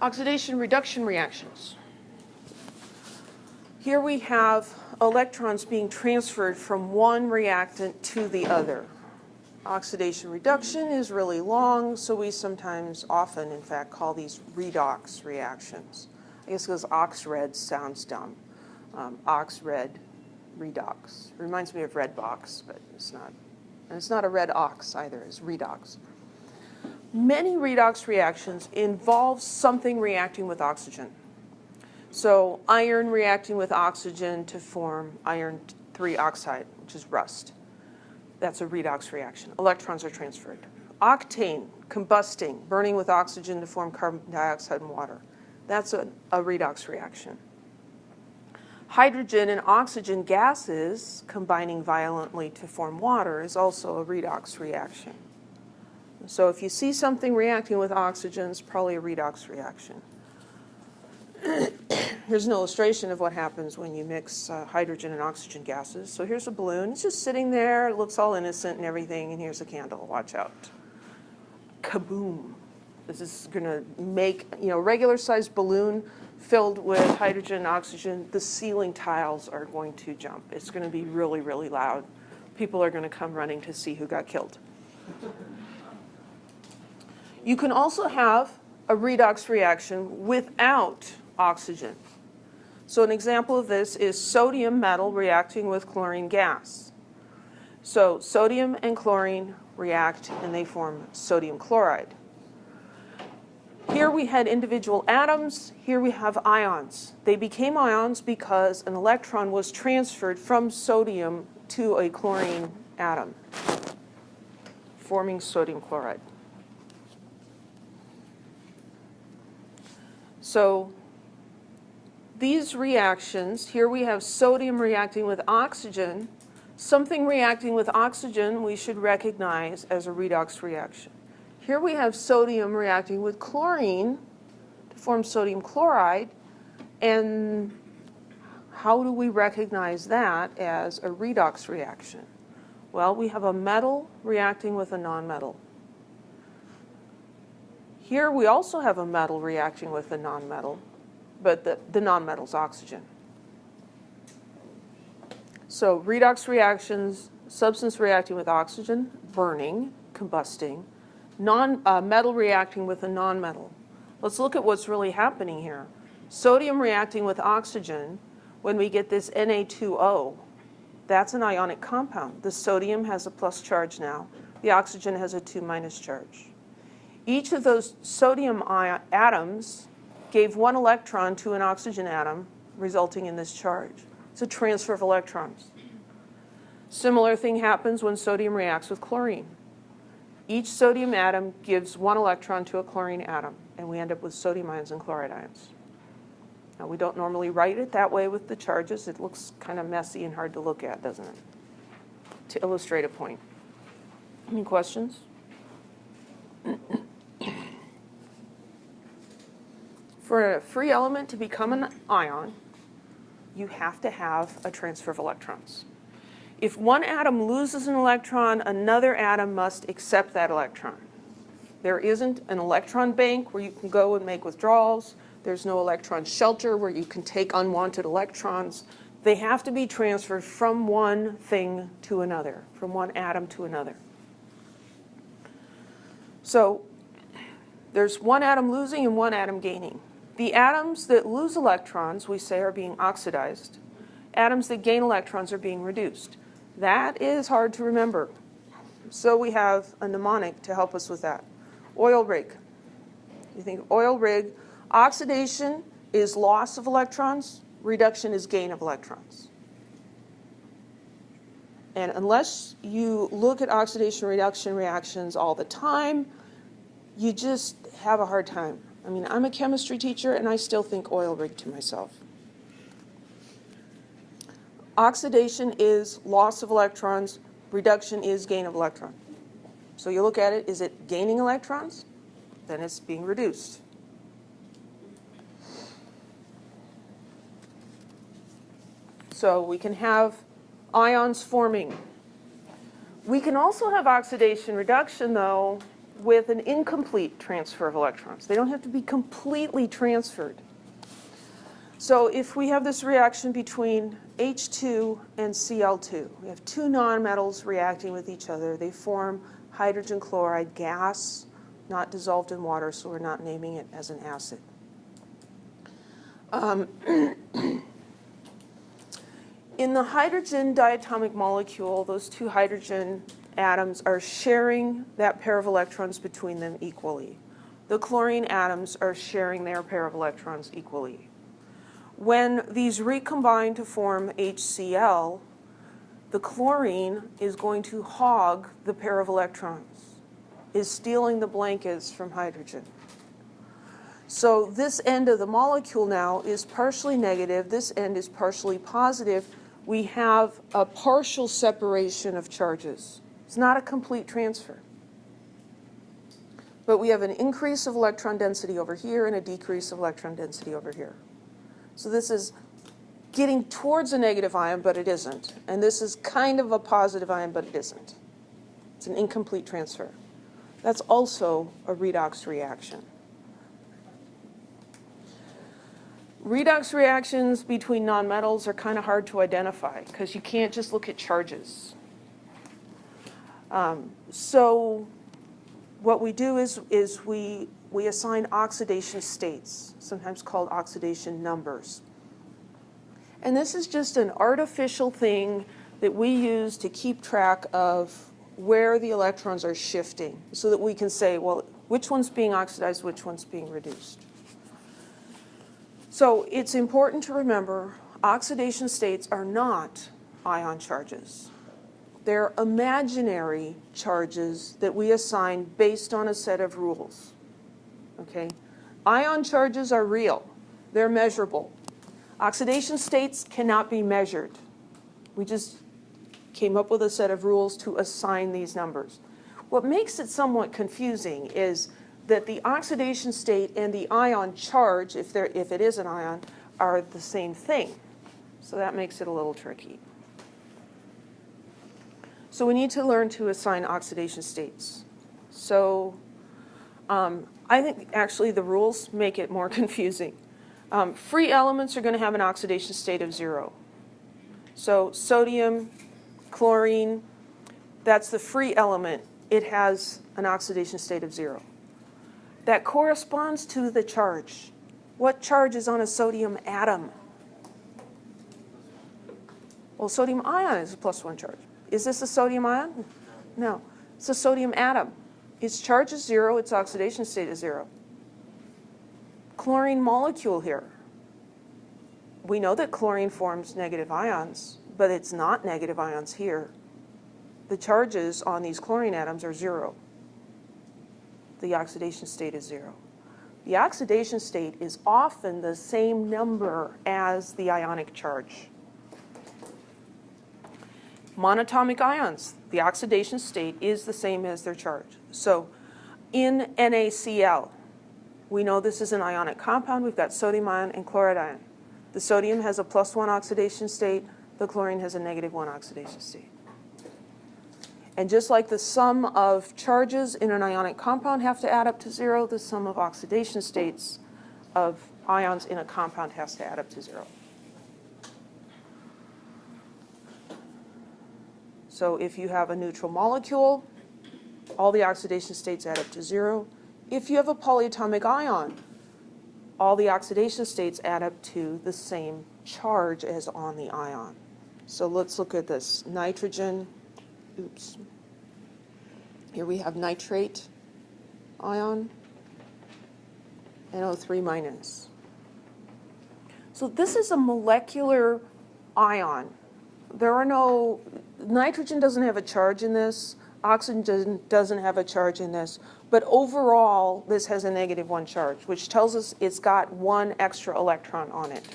Oxidation-reduction reactions. Here we have electrons being transferred from one reactant to the other. Oxidation reduction is really long, so we sometimes, often, in fact, call these redox reactions. I guess because ox-red sounds dumb. Ox-red redox. Reminds me of red box, but it's not. And it's not a red ox either, it's redox. Many redox reactions involve something reacting with oxygen. So iron reacting with oxygen to form iron 3 oxide, which is rust. That's a redox reaction. Electrons are transferred. Octane, combusting, burning with oxygen to form carbon dioxide and water. That's a redox reaction. Hydrogen and oxygen gases combining violently to form water is also a redox reaction. So if you see something reacting with oxygen, it's probably a redox reaction. Here's an illustration of what happens when you mix hydrogen and oxygen gases. So here's a balloon. It's just sitting there. It looks all innocent and everything. And here's a candle. Watch out. Kaboom. This is going to make, regular-sized balloon filled with hydrogen and oxygen. The ceiling tiles are going to jump. It's going to be really, really loud. People are going to come running to see who got killed. You can also have a redox reaction without oxygen. So an example of this is sodium metal reacting with chlorine gas. So sodium and chlorine react and they form sodium chloride. Here we had individual atoms, here we have ions. They became ions because an electron was transferred from sodium to a chlorine atom, forming sodium chloride. So these reactions, here we have sodium reacting with oxygen. Something reacting with oxygen we should recognize as a redox reaction. Here we have sodium reacting with chlorine to form sodium chloride. And how do we recognize that as a redox reaction? Well, we have a metal reacting with a nonmetal. Here we also have a metal reacting with a nonmetal, but the nonmetal's oxygen. So redox reactions, substance reacting with oxygen, burning, combusting, metal reacting with a nonmetal. Let's look at what's really happening here. Sodium reacting with oxygen, when we get this Na2O, that's an ionic compound. The sodium has a plus charge now. The oxygen has a 2- charge. Each of those sodium atoms gave one electron to an oxygen atom, resulting in this charge. It's a transfer of electrons. Similar thing happens when sodium reacts with chlorine. Each sodium atom gives one electron to a chlorine atom, and we end up with sodium ions and chloride ions. Now, we don't normally write it that way with the charges. It looks kind of messy and hard to look at, doesn't it? To illustrate a point. Any questions? For a free element to become an ion, you have to have a transfer of electrons. If one atom loses an electron, another atom must accept that electron. There isn't an electron bank where you can go and make withdrawals. There's no electron shelter where you can take unwanted electrons. They have to be transferred from one thing to another, from one atom to another. So there's one atom losing and one atom gaining. The atoms that lose electrons, we say, are being oxidized. Atoms that gain electrons are being reduced. That is hard to remember. So we have a mnemonic to help us with that. Oil rig. You think oil rig, oxidation is loss of electrons, reduction is gain of electrons. And unless you look at oxidation-reduction reactions all the time, you just have a hard time. I mean, I'm a chemistry teacher, and I still think oil rig to myself. Oxidation is loss of electrons. Reduction is gain of electron. So you look at it, is it gaining electrons? Then it's being reduced. So we can have ions forming. We can also have oxidation reduction, though, with an incomplete transfer of electrons. They don't have to be completely transferred. So if we have this reaction between H2 and Cl2, we have two nonmetals reacting with each other. They form hydrogen chloride gas, not dissolved in water, so we're not naming it as an acid. In the hydrogen diatomic molecule, those two hydrogen atoms are sharing that pair of electrons between them equally. The chlorine atoms are sharing their pair of electrons equally. When these recombine to form HCl, the chlorine is going to hog the pair of electrons, is stealing the blankets from hydrogen. So this end of the molecule now is partially negative, this end is partially positive. We have a partial separation of charges. It's not a complete transfer. But we have an increase of electron density over here and a decrease of electron density over here. So this is getting towards a negative ion, but it isn't. And this is kind of a positive ion, but it isn't. It's an incomplete transfer. That's also a redox reaction. Redox reactions between nonmetals are kind of hard to identify because you can't just look at charges. So what we do is we assign oxidation states, sometimes called oxidation numbers. And this is just an artificial thing that we use to keep track of where the electrons are shifting so that we can say, well, which one's being oxidized, which one's being reduced. So it's important to remember oxidation states are not ion charges. They're imaginary charges that we assign based on a set of rules. Okay? Ion charges are real. They're measurable. Oxidation states cannot be measured. We just came up with a set of rules to assign these numbers. What makes it somewhat confusing is that the oxidation state and the ion charge, if it is an ion, are the same thing. So that makes it a little tricky. So we need to learn to assign oxidation states. So I think actually the rules make it more confusing. Free elements are going to have an oxidation state of 0. So sodium, chlorine, that's the free element. It has an oxidation state of 0. That corresponds to the charge. What charge is on a sodium atom? Well, sodium ion is a +1 charge. Is this a sodium ion? No. It's a sodium atom. Its charge is 0, its oxidation state is 0. Chlorine molecule here. We know that chlorine forms negative ions, but it's not negative ions here. The charges on these chlorine atoms are 0. The oxidation state is 0. The oxidation state is often the same number as the ionic charge. Monatomic ions, the oxidation state is the same as their charge. So in NaCl, we know this is an ionic compound. We've got sodium ion and chloride ion. The sodium has a +1 oxidation state. The chlorine has a -1 oxidation state. And just like the sum of charges in an ionic compound have to add up to 0, the sum of oxidation states of ions in a compound has to add up to 0. So if you have a neutral molecule, all the oxidation states add up to 0. If you have a polyatomic ion, all the oxidation states add up to the same charge as on the ion. So let's look at this. Nitrogen, oops. Here we have nitrate ion, NO3 minus. So this is a molecular ion. Nitrogen doesn't have a charge in this, oxygen doesn't have a charge in this, but overall this has a -1 charge, which tells us it's got 1 extra electron on it.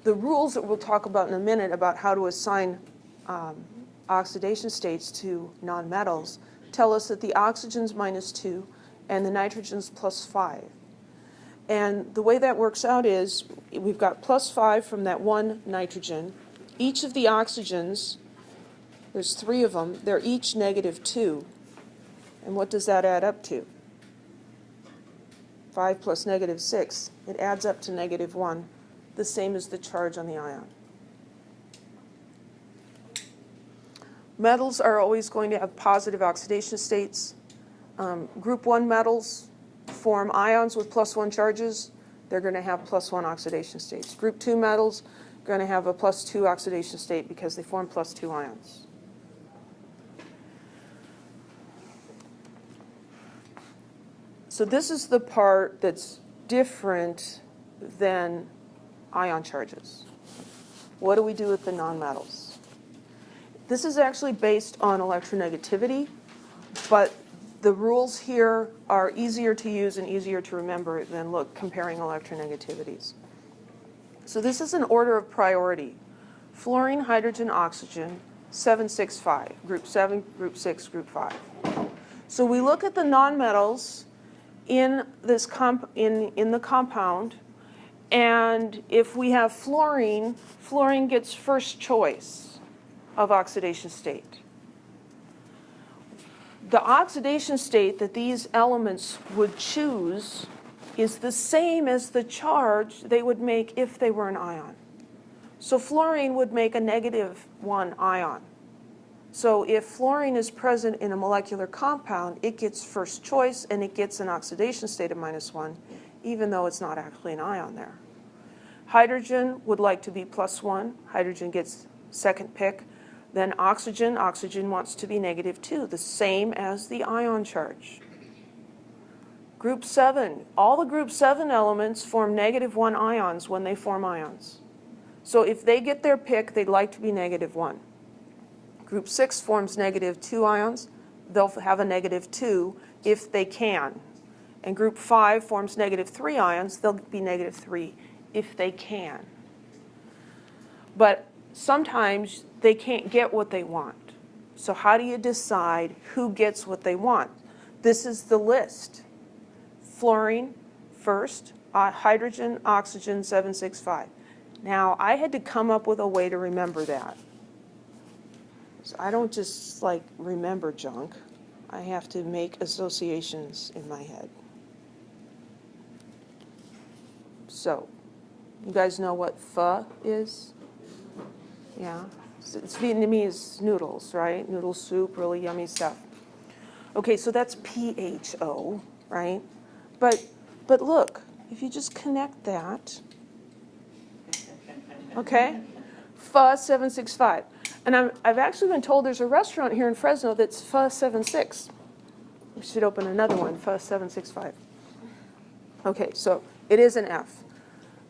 The rules that we'll talk about in a minute about how to assign oxidation states to nonmetals tell us that the oxygen's -2 and the nitrogen's +5. And the way that works out is we've got +5 from that 1 nitrogen. Each of the oxygens, there's 3 of them, they're each -2. And what does that add up to? 5 plus negative 6. It adds up to negative 1, the same as the charge on the ion. Metals are always going to have positive oxidation states. Group 1 metals form ions with +1 charges. They're going to have +1 oxidation states. Group 2 metals are going to have a +2 oxidation state because they form +2 ions. So this is the part that's different than ion charges. What do we do with the nonmetals? This is actually based on electronegativity, but the rules here are easier to use and easier to remember than comparing electronegativities. So this is an order of priority. Fluorine, hydrogen, oxygen, 7, 6, 5. Group 7, group 6, group 5. So we look at the nonmetals in this in the compound, and if we have fluorine, fluorine gets first choice of oxidation state. The oxidation state that these elements would choose is the same as the charge they would make if they were an ion. So fluorine would make a -1 ion. So if fluorine is present in a molecular compound, it gets first choice and it gets an oxidation state of -1, even though it's not actually an ion there. Hydrogen would like to be +1. Hydrogen gets second pick. Then oxygen wants to be -2, the same as the ion charge. Group 7, all the group 7 elements form -1 ions when they form ions. So if they get their pick, they'd like to be -1. Group 6 forms -2 ions. They'll have a -2 if they can. And group 5 forms -3 ions. They'll be -3 if they can. But sometimes they can't get what they want. So how do you decide who gets what they want? This is the list. Fluorine first, hydrogen, oxygen, 7, 6, 5. Now, I had to come up with a way to remember that. So I don't just remember junk. I have to make associations in my head. So, you guys know what pho is? Yeah. It's Vietnamese noodles, right? Noodle soup, really yummy stuff. Okay, so that's PHO, right? But look, if you just connect that, okay? Pho 765. And I've actually been told there's a restaurant here in Fresno that's Pho 76. We should open another one, Pho 765. Okay, so it is an F.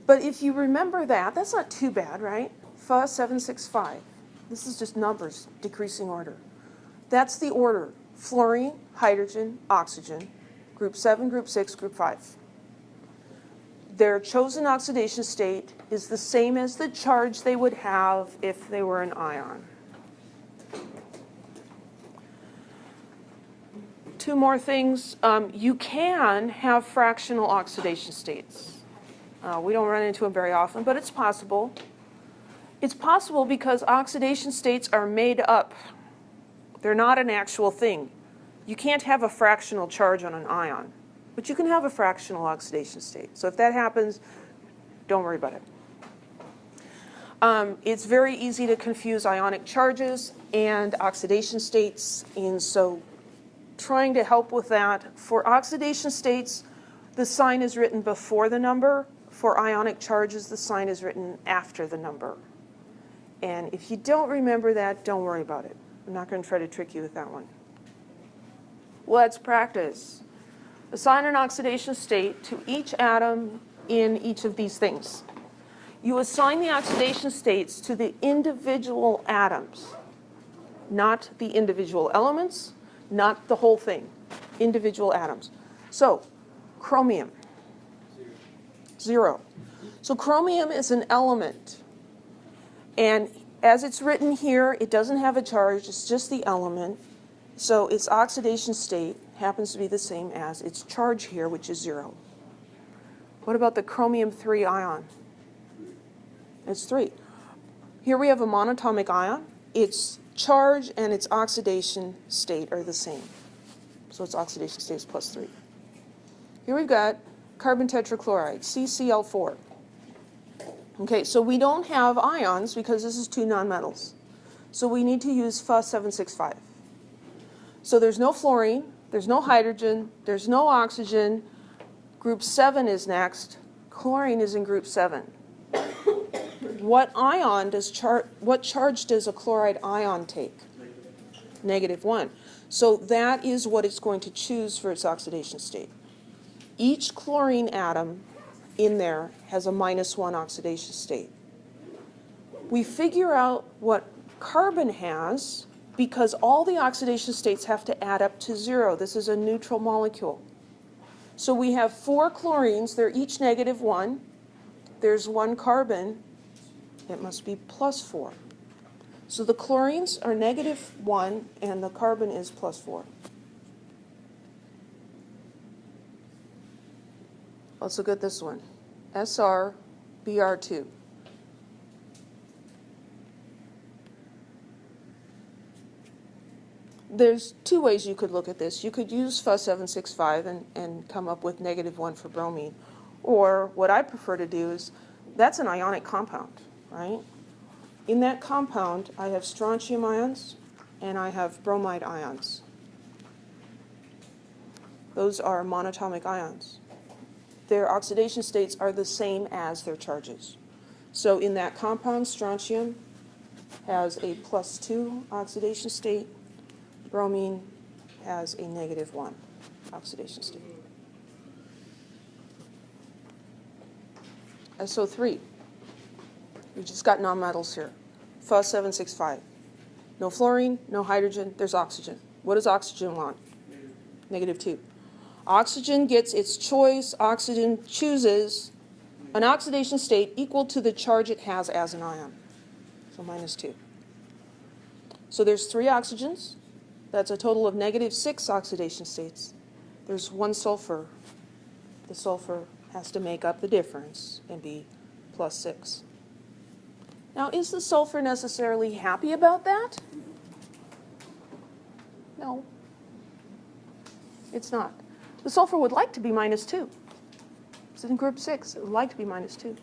But if you remember that, that's not too bad, right? Pho 765. This is just numbers, decreasing order. That's the order. Fluorine, hydrogen, oxygen, group 7, group 6, group 5. Their chosen oxidation state is the same as the charge they would have if they were an ion. Two more things. You can have fractional oxidation states. We don't run into them very often, but it's possible. It's possible because oxidation states are made up. They're not an actual thing. You can't have a fractional charge on an ion, but you can have a fractional oxidation state. So if that happens, don't worry about it. It's very easy to confuse ionic charges and oxidation states, and so trying to help with that. For oxidation states, the sign is written before the number. For ionic charges, the sign is written after the number. And if you don't remember that, don't worry about it. I'm not going to try to trick you with that one. Let's practice. Assign an oxidation state to each atom in each of these things. You assign the oxidation states to the individual atoms, not the individual elements, not the whole thing, individual atoms. So, chromium, 0. So chromium is an element. And as it's written here, it doesn't have a charge, it's just the element. So its oxidation state happens to be the same as its charge here, which is 0. What about the chromium 3 ion? It's 3. Here we have a monatomic ion. Its charge and its oxidation state are the same. So its oxidation state is +3. Here we've got carbon tetrachloride, CCl4. Okay, so we don't have ions because this is 2 nonmetals. So we need to use Fe765. So there's no fluorine, there's no hydrogen, there's no oxygen. Group 7 is next. Chlorine is in group 7. What charge does a chloride ion take? -1. So that is what it's going to choose for its oxidation state. Each chlorine atom in there has a -1 oxidation state. We figure out what carbon has because all the oxidation states have to add up to 0. This is a neutral molecule. So we have 4 chlorines. They're each -1. There's 1 carbon. It must be +4. So the chlorines are -1 and the carbon is +4. Let's look at this one. SrBr2. There's 2 ways you could look at this. You could use Fe765 and come up with -1 for bromine. Or what I prefer to do is, that's an ionic compound, right? In that compound, I have strontium ions and I have bromide ions. Those are monatomic ions. Their oxidation states are the same as their charges. So in that compound, strontium has a +2 oxidation state. Bromine has a -1 oxidation state. SO3. We just got nonmetals here. Fe765. No fluorine, no hydrogen, there's oxygen. What does oxygen want? -2. Oxygen gets its choice. Oxygen chooses an oxidation state equal to the charge it has as an ion. So -2. So there's 3 oxygens. That's a total of -6 oxidation states. There's 1 sulfur. The sulfur has to make up the difference and be +6. Now, is the sulfur necessarily happy about that? No. It's not. The sulfur would like to be -2. It's in group 6. It would like to be -2.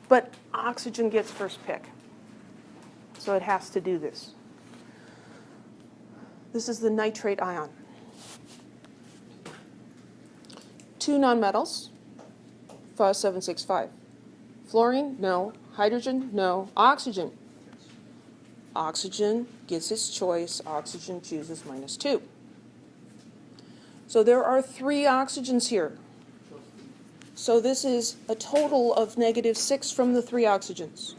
But oxygen gets first pick. So it has to do this. This is the nitrate ion. 2 nonmetals, Fe765. Fluorine, no. Hydrogen, no. Oxygen. Oxygen gets its choice. Oxygen chooses -2. So there are 3 oxygens here. So this is a total of -6 from the 3 oxygens.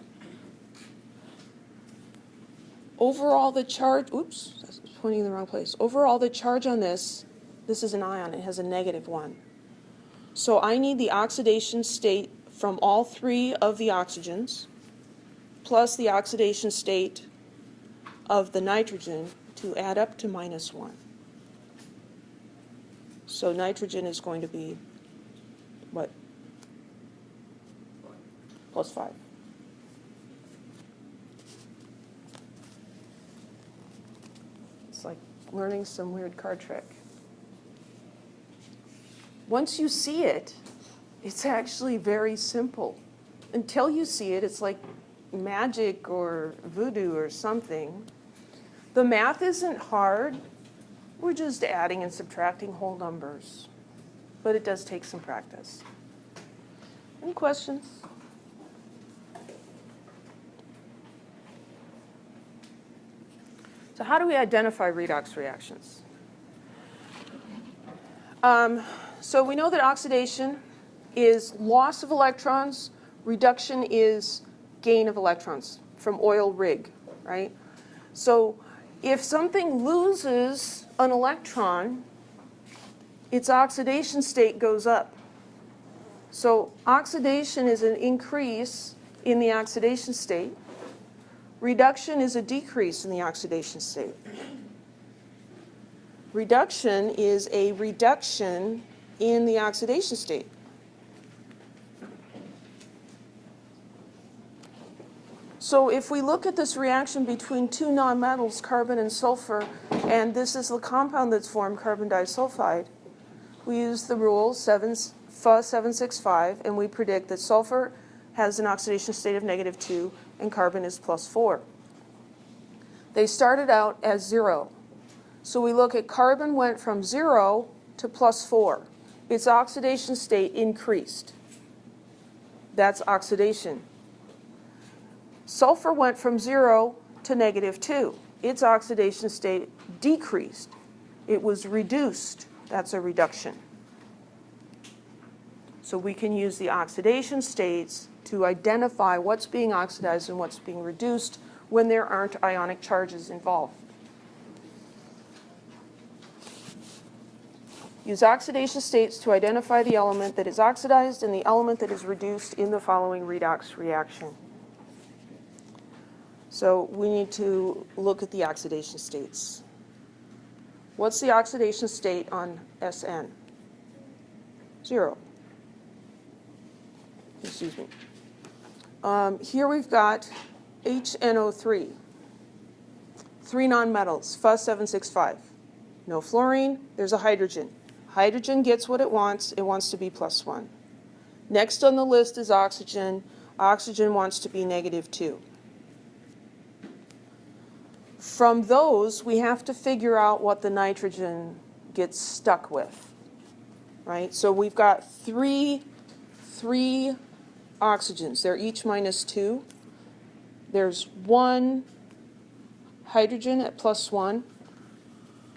Overall the charge, oops, that's pointing in the wrong place. Overall the charge on this is an ion, it has a -1. So I need the oxidation state from all 3 of the oxygens plus the oxidation state of the nitrogen to add up to -1. So nitrogen is going to be, what? +5. It's like learning some weird card trick. Once you see it, it's actually very simple. Until you see it, it's like magic or voodoo or something. The math isn't hard. We're just adding and subtracting whole numbers. But it does take some practice. Any questions? So how do we identify redox reactions? So we know that oxidation is loss of electrons. Reduction is gain of electrons from oil rig, right? So if something loses an electron, its oxidation state goes up. So oxidation is an increase in the oxidation state. Reduction is a decrease in the oxidation state. Reduction is a reduction in the oxidation state. So if we look at this reaction between 2 nonmetals, carbon and sulfur, And this is the compound that's formed, carbon disulfide. We use the rule Fa765, and we predict that sulfur has an oxidation state of -2 and carbon is +4. They started out as 0. So we look at carbon went from 0 to +4. Its oxidation state increased. That's oxidation. Sulfur went from 0 to -2. Its oxidation state decreased. It was reduced. That's a reduction. So we can use the oxidation states to identify what's being oxidized and what's being reduced when there aren't ionic charges involved. Use oxidation states to identify the element that is oxidized and the element that is reduced in the following redox reaction. So we need to look at the oxidation states. What's the oxidation state on SN? 0. Excuse me. Here we've got HNO3, 3 nonmetals, Fa765. No fluorine, there's a hydrogen. Hydrogen gets what it wants to be +1. Next on the list is oxygen. Oxygen wants to be -2. From those, we have to figure out what the nitrogen gets stuck with, right? So we've got three oxygens. They're each -2. There's one hydrogen at +1,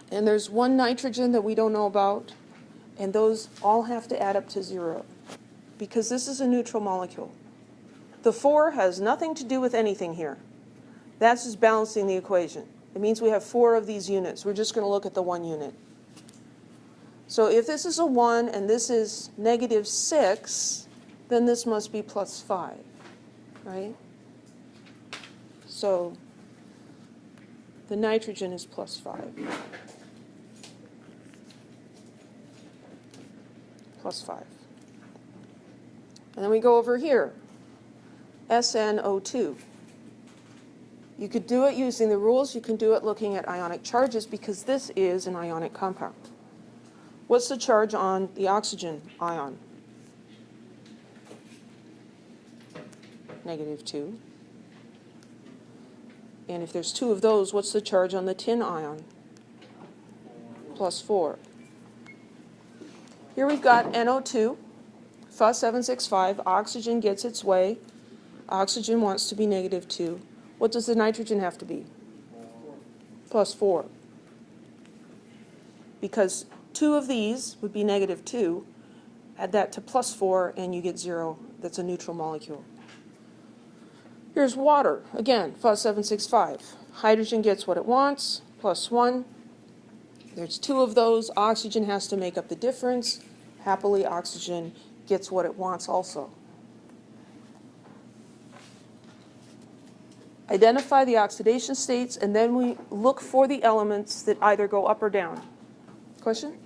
and there's one nitrogen that we don't know about, and those all have to add up to 0 because this is a neutral molecule. The 4 has nothing to do with anything here. That's just balancing the equation. It means we have 4 of these units. We're just going to look at the 1 unit. So if this is a 1 and this is -6, then this must be +5, right? So the nitrogen is +5. +5. And then we go over here, SnO2. You could do it using the rules. You can do it looking at ionic charges because this is an ionic compound. What's the charge on the oxygen ion? -2. And if there's 2 of those, what's the charge on the tin ion? +4. Here we've got NO2, Fa765. Oxygen gets its way. Oxygen wants to be -2. What does the nitrogen have to be? +4. Because 2 of these would be -2. Add that to +4 and you get 0. That's a neutral molecule. Here's water. Again, Fa765. Hydrogen gets what it wants, +1. There's 2 of those. Oxygen has to make up the difference. Happily, oxygen gets what it wants also. Identify the oxidation states, and then we look for the elements that either go up or down. Question?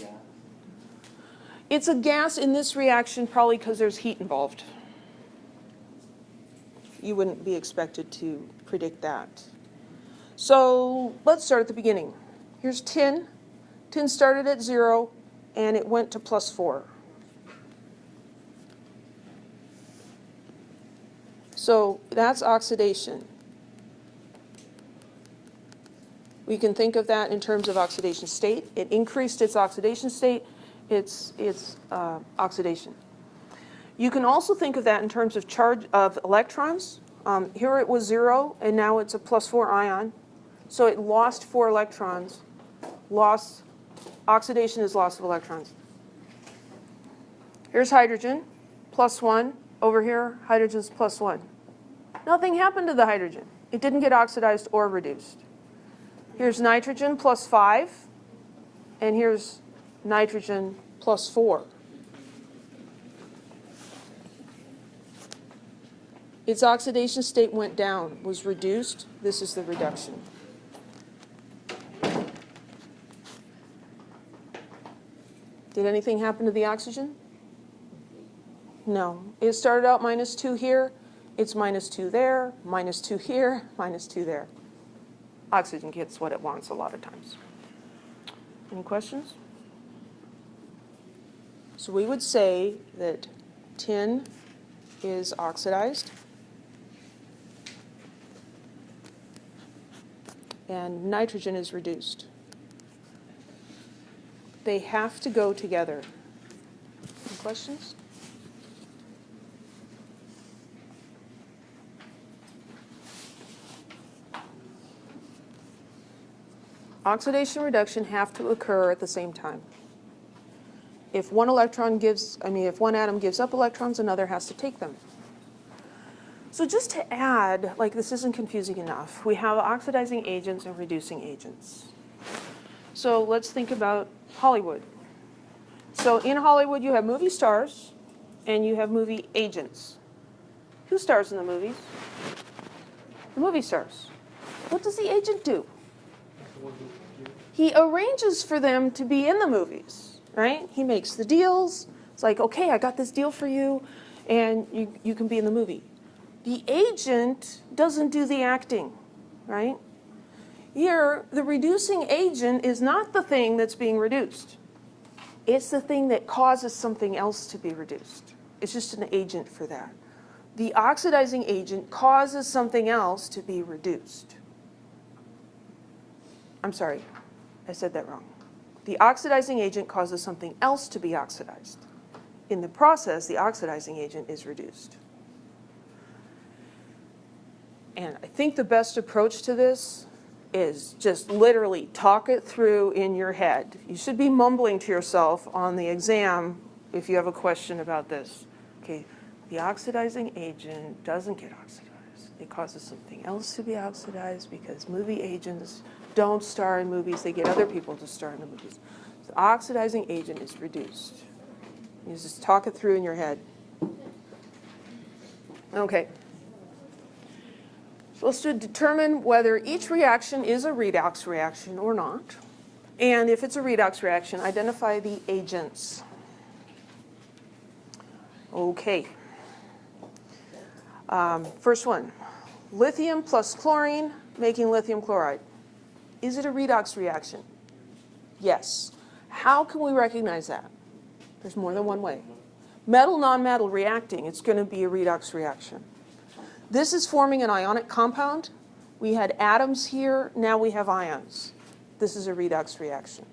It's a gas in this reaction probably because there's heat involved. You wouldn't be expected to predict that. So let's start at the beginning. Here's tin. Tin started at 0, and it went to +4. So that's oxidation. We can think of that in terms of oxidation state. It increased its oxidation state, its oxidation. You can also think of that in terms of charge of electrons. Here it was 0, and now it's a +4 ion. So it lost 4 electrons. Oxidation is loss of electrons. Here's hydrogen, +1. Over here, hydrogen's +1. Nothing happened to the hydrogen. It didn't get oxidized or reduced. Here's nitrogen, +5. And here's nitrogen, +4. Its oxidation state went down, was reduced. This is the reduction. Did anything happen to the oxygen? No. It started out -2 here. It's -2 there, -2 here, -2 there. Oxygen gets what it wants a lot of times. Any questions? So we would say that tin is oxidized and nitrogen is reduced. They have to go together. Any questions? Oxidation and reduction have to occur at the same time. If one atom gives up electrons, another has to take them. So just to add, like this isn't confusing enough, we have oxidizing agents and reducing agents. So let's think about Hollywood. So in Hollywood you have movie stars and you have movie agents. Who stars in the movies? The movie stars. What does the agent do? He arranges for them to be in the movies, right? He makes the deals. It's like, okay, I got this deal for you, and you can be in the movie. The agent doesn't do the acting, right? Here, the reducing agent is not the thing that's being reduced. It's the thing that causes something else to be reduced. It's just an agent for that. The oxidizing agent causes something else to be reduced. I'm sorry, I said that wrong. The oxidizing agent causes something else to be oxidized. In the process, the oxidizing agent is reduced. And I think the best approach to this is just literally talk it through in your head. You should be mumbling to yourself on the exam if you have a question about this. Okay, the oxidizing agent doesn't get oxidized. It causes something else to be oxidized because movie agents don't star in movies. They get other people to star in the movies. The oxidizing agent is reduced. You just talk it through in your head. Okay. So let's determine whether each reaction is a redox reaction or not. And if it's a redox reaction, identify the agents. Okay. First one, lithium plus chlorine making lithium chloride. Is it a redox reaction? Yes. How can we recognize that? There's more than one way. Metal, nonmetal reacting, it's going to be a redox reaction. This is forming an ionic compound. We had atoms here, now we have ions. This is a redox reaction.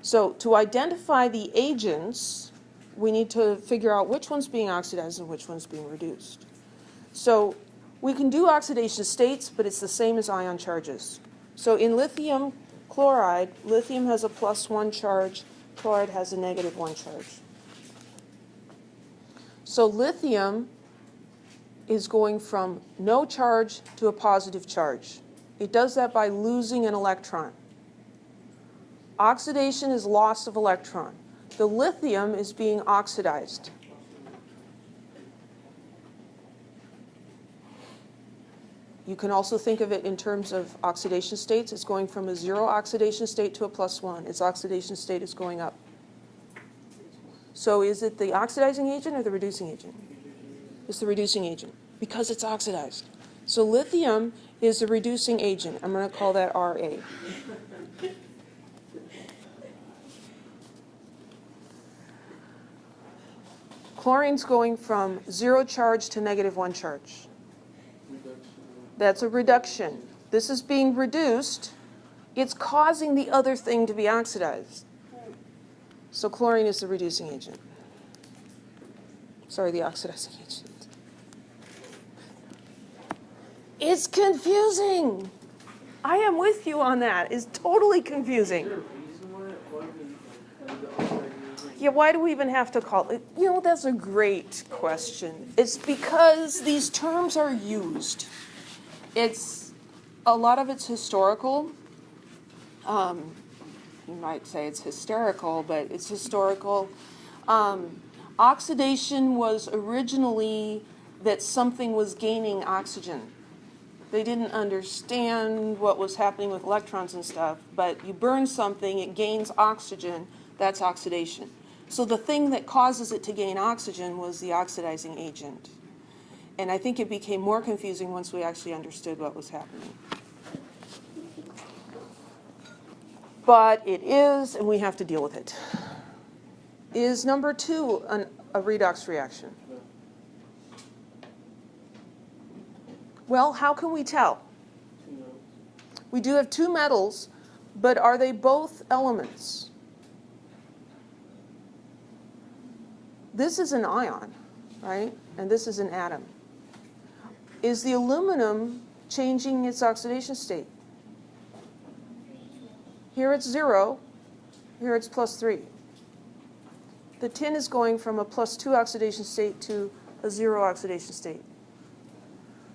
So to identify the agents, we need to figure out which one's being oxidized and which one's being reduced. So we can do oxidation states, but it's the same as ion charges. So in lithium chloride, lithium has a +1 charge, chloride has a -1 charge. So lithium is going from no charge to a positive charge. It does that by losing an electron. Oxidation is loss of electron. The lithium is being oxidized. You can also think of it in terms of oxidation states. It's going from a 0 oxidation state to a +1. Its oxidation state is going up. So is it the oxidizing agent or the reducing agent? It's the reducing agent because it's oxidized. So lithium is the reducing agent. I'm going to call that Ra. Chlorine's going from 0 charge to -1 charge. That's a reduction. This is being reduced. It's causing the other thing to be oxidized. So chlorine is the reducing agent. Sorry, the oxidizing agent. It's confusing. I am with you on that. It's totally confusing. Yeah, why do we even have to call it? You know, that's a great question. It's because these terms are used. A lot of it's historical. You might say it's hysterical, but it's historical. Oxidation was originally that something was gaining oxygen. They didn't understand what was happening with electrons and stuff, but you burn something, it gains oxygen, that's oxidation. So the thing that causes it to gain oxygen was the oxidizing agent. And I think it became more confusing once we actually understood what was happening. but it is, and we have to deal with it. Is number 2 a redox reaction? Well, how can we tell? We do have 2 metals, but are they both elements? This is an ion, right? And this is an atom. Is the aluminum changing its oxidation state? Here it's 0, here it's +3. The tin is going from a +2 oxidation state to a 0 oxidation state.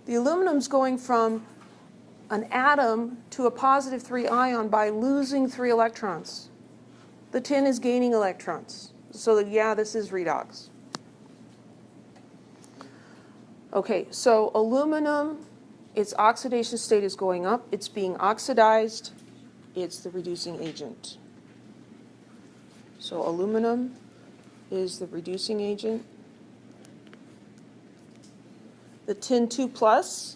The aluminum's going from an atom to a +3 ion by losing 3 electrons. The tin is gaining electrons. So yeah, this is redox. Okay, so aluminum, its oxidation state is going up. It's being oxidized. It's the reducing agent. So aluminum is the reducing agent. The tin 2+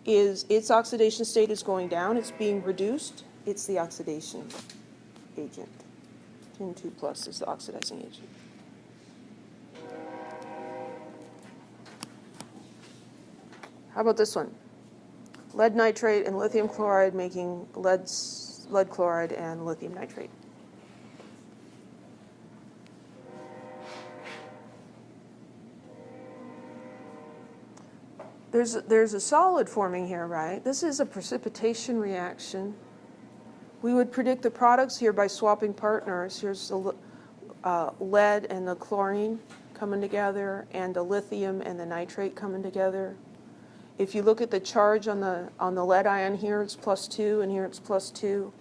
is its oxidation state is going down. It's being reduced. It's the oxidation agent. Tin 2+ is the oxidizing agent. How about this one? Lead nitrate and lithium chloride making lead chloride and lithium nitrate. There's a solid forming here, right? This is a precipitation reaction. We would predict the products here by swapping partners. Here's the lead and the chlorine coming together, and the lithium and the nitrate coming together. If you look at the charge on the lead ion here, it's +2, and here it's +2.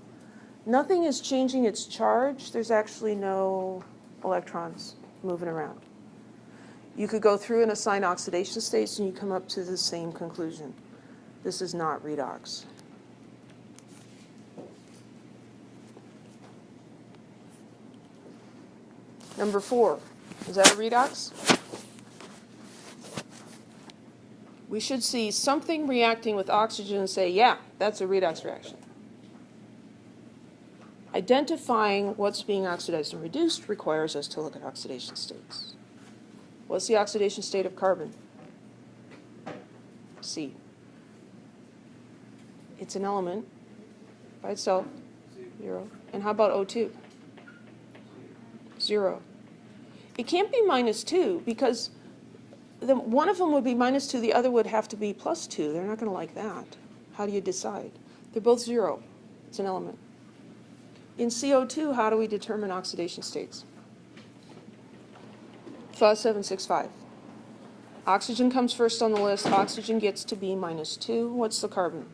Nothing is changing its charge. There's actually no electrons moving around. You could go through and assign oxidation states, and you come up to the same conclusion. This is not redox. Number 4, is that a redox? We should see something reacting with oxygen and say, yeah, that's a redox reaction. Identifying what's being oxidized and reduced requires us to look at oxidation states. What's the oxidation state of carbon? C. It's an element by itself, 0. And how about O2? 0. It can't be -2 because one of them would be -2, the other would have to be +2. They're not going to like that. How do you decide? They're both 0. It's an element. In CO2, how do we determine oxidation states? FA 765. Oxygen comes first on the list. Oxygen gets to be -2. What's the carbon?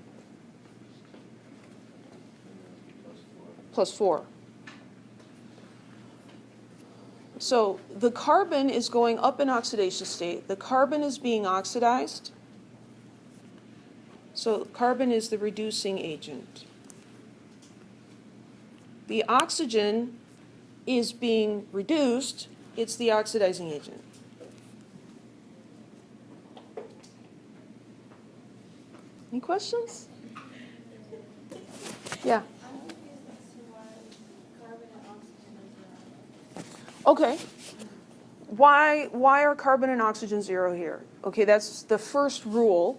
+4. So the carbon is going up in oxidation state. The carbon is being oxidized. So carbon is the reducing agent. The oxygen is being reduced. It's the oxidizing agent. Any questions? Yeah. Okay. Why are carbon and oxygen 0 here? Okay, that's the first rule,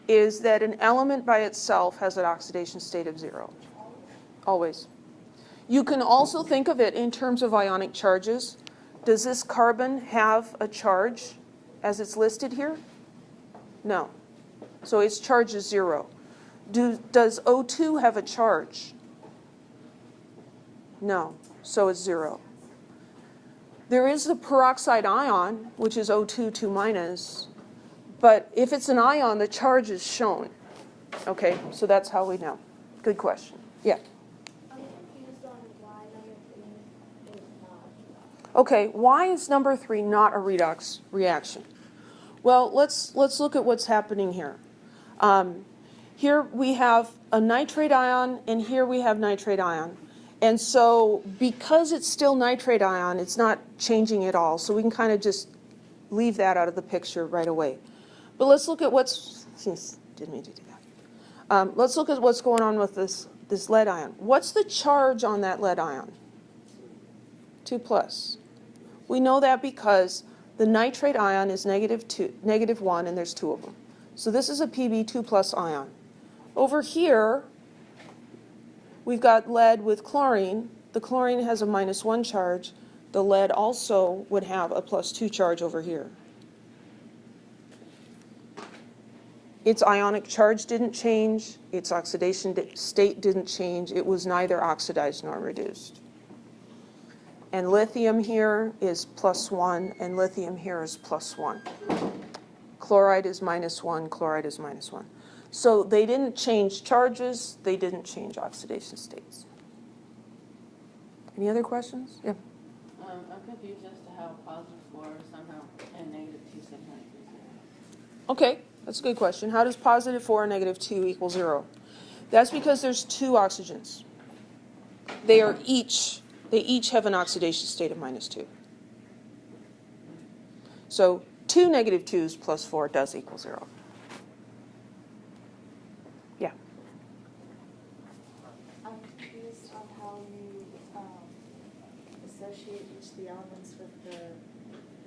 is that an element by itself has an oxidation state of 0. Always. You can also think of it in terms of ionic charges. Does this carbon have a charge as it's listed here? No. So its charge is 0. Does O2 have a charge? No. So it's 0. There is the peroxide ion, which is O2 2-, but if it's an ion, the charge is shown. Okay, so that's how we know. Good question. Yeah. I'm confused on why number 3 is not. Okay, why is number 3 not a redox reaction? Well, let's look at what's happening here. Here we have a nitrate ion, and here we have nitrate ion. And so because it's still nitrate ion, it's not changing at all. So we can kind of just leave that out of the picture right away. But let's look at what's, didn't mean to do that. Let's look at what's going on with this this lead ion. What's the charge on that lead ion? 2 plus. We know that because the nitrate ion is -1, and there's 2 of them. So this is a Pb2 plus ion. Over here, we've got lead with chlorine. The chlorine has a -1 charge. The lead also would have a +2 charge over here. Its ionic charge didn't change. Its oxidation state didn't change. It was neither oxidized nor reduced. And lithium here is +1, and lithium here is +1. Chloride is -1, chloride is -1. So they didn't change charges, they didn't change oxidation states. Any other questions? Yeah. I'm confused as to how +4 somehow and -2 somehow equals 0. Okay, that's a good question. How does +4 and -2 equal 0? That's because there's 2 oxygens. They each have an oxidation state of -2. So 2 -2s plus 4 does equal 0. Yeah. I'm confused on how you associate each of the elements with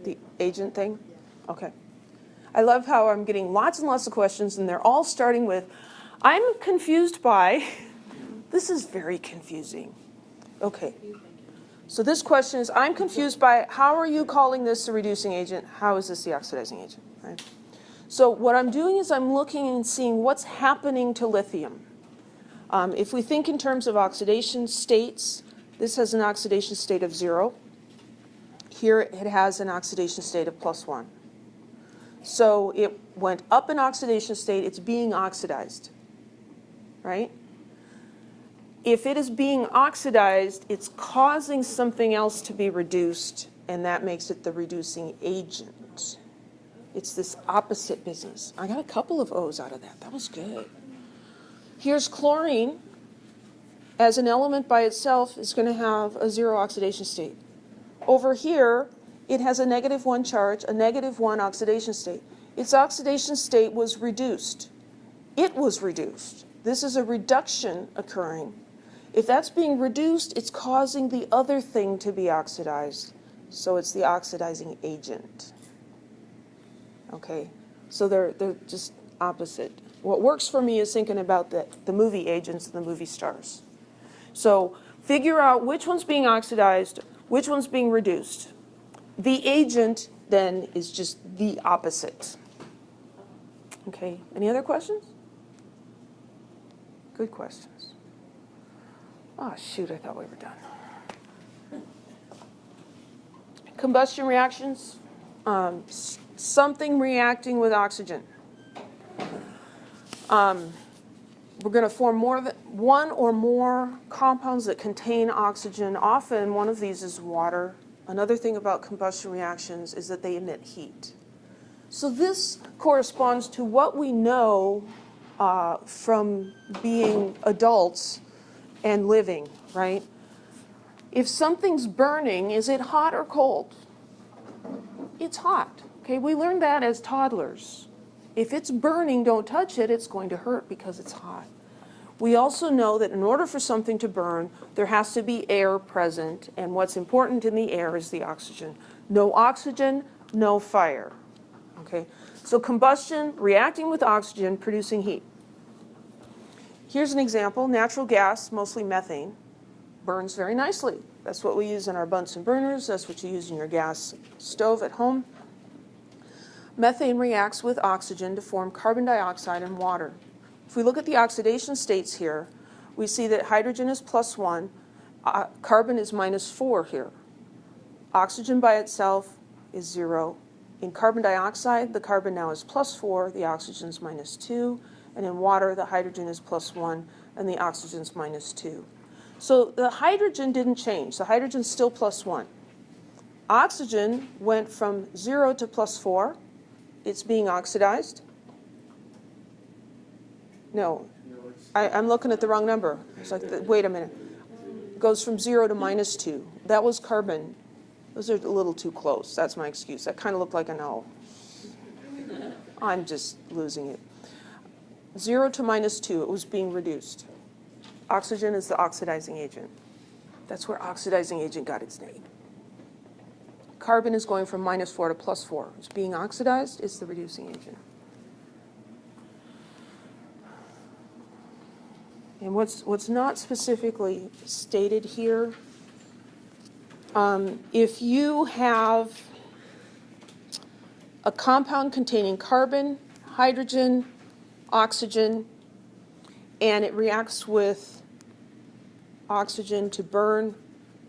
The agent thing? Yeah. Okay. I love how I'm getting lots and lots of questions, and they're all starting with, I'm confused by, this is very confusing. Okay. So this question is, I'm confused by, how are you calling this a reducing agent? How is this the oxidizing agent? Right? So what I'm doing is I'm looking and seeing what's happening to lithium. If we think in terms of oxidation states, this has an oxidation state of 0. Here it has an oxidation state of +1. So it went up in oxidation state, it's being oxidized, right? If it is being oxidized, it's causing something else to be reduced, and that makes it the reducing agent. It's this opposite business. I got a couple of O's out of that. That was good. Here's chlorine. As an element by itself, is going to have a 0 oxidation state. Over here, it has a -1 charge, a -1 oxidation state. Its oxidation state was reduced. It was reduced. This is a reduction occurring. If that's being reduced, it's causing the other thing to be oxidized. So it's the oxidizing agent. Okay, so they're just opposite. What works for me is thinking about the movie agents and the movie stars. So figure out which one's being oxidized, which one's being reduced. The agent then is just the opposite. Okay, any other questions? Good questions. Oh, shoot, I thought we were done. Combustion reactions, something reacting with oxygen. We're going to form more than one or more compounds that contain oxygen. Often one of these is water. Another thing about combustion reactions is that they emit heat. So this corresponds to what we know from being adults and living, right? If something's burning, is it hot or cold? It's hot. Okay, we learned that as toddlers. If it's burning, don't touch it, it's going to hurt because it's hot. We also know that in order for something to burn, there has to be air present, and what's important in the air is the oxygen. No oxygen, no fire. Okay, so combustion, reacting with oxygen, producing heat. Here's an example. Natural gas, mostly methane, burns very nicely. That's what we use in our Bunsen burners. That's what you use in your gas stove at home. Methane reacts with oxygen to form carbon dioxide and water. If we look at the oxidation states here, we see that hydrogen is +1, carbon is -4 here. Oxygen by itself is 0. In carbon dioxide, the carbon now is +4, the oxygen is -2, and in water, the hydrogen is +1, and the oxygen is -2. So the hydrogen didn't change. The hydrogen is still +1. Oxygen went from 0 to +4. It's being oxidized. No, I'm looking at the wrong number. It's like, wait a minute. It goes from 0 to -2. That was carbon. Those are a little too close. That's my excuse. That kind of looked like an O. I'm just losing it. 0 to -2, it was being reduced. Oxygen is the oxidizing agent. That's where oxidizing agent got its name. Carbon is going from -4 to +4. It's being oxidized, it's the reducing agent. And what's not specifically stated here, if you have a compound containing carbon, hydrogen, oxygen, and it reacts with oxygen to burn,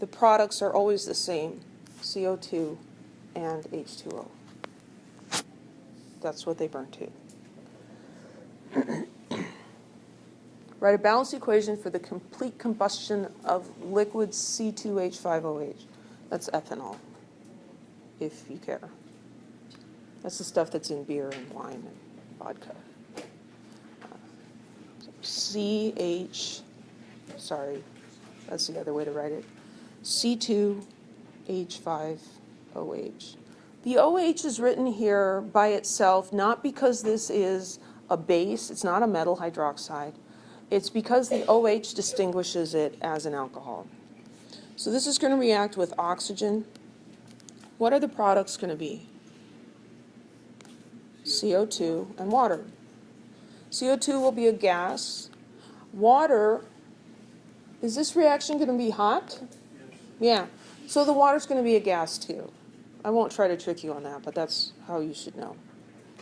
the products are always the same, CO2 and H2O. That's what they burn to. Write a balanced equation for the complete combustion of liquid C2H5OH. That's ethanol, if you care. That's the stuff that's in beer and wine and vodka. Sorry, that's the other way to write it. C2H5OH. The OH is written here by itself, not because this is a base, it's not a metal hydroxide. It's because the OH distinguishes it as an alcohol. So this is going to react with oxygen. What are the products going to be? CO2 and water. CO2 will be a gas. Water, is this reaction going to be hot? Yeah. So the water's going to be a gas too. I won't try to trick you on that, but that's how you should know.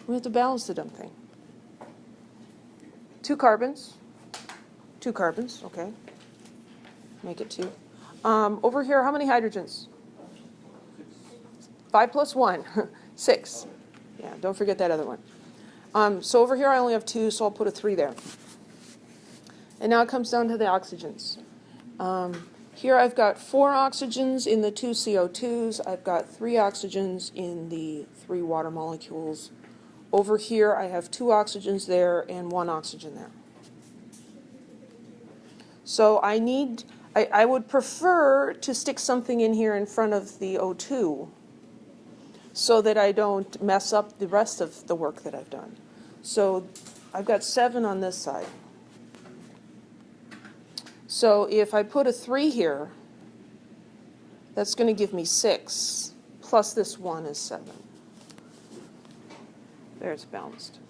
We have to balance the dumb thing. Two carbons, okay. Make it 2. Over here, how many hydrogens? 5 plus 1, 6. Yeah, don't forget that other one. So over here I only have 2, so I'll put a 3 there. And now it comes down to the oxygens. Here I've got 4 oxygens in the 2 CO2s. I've got 3 oxygens in the 3 water molecules. Over here I have 2 oxygens there and 1 oxygen there. So I would prefer to stick something in here in front of the O2 so that I don't mess up the rest of the work that I've done. So I've got 7 on this side. So if I put a 3 here, that's going to give me 6, plus this 1 is 7. There, it's balanced.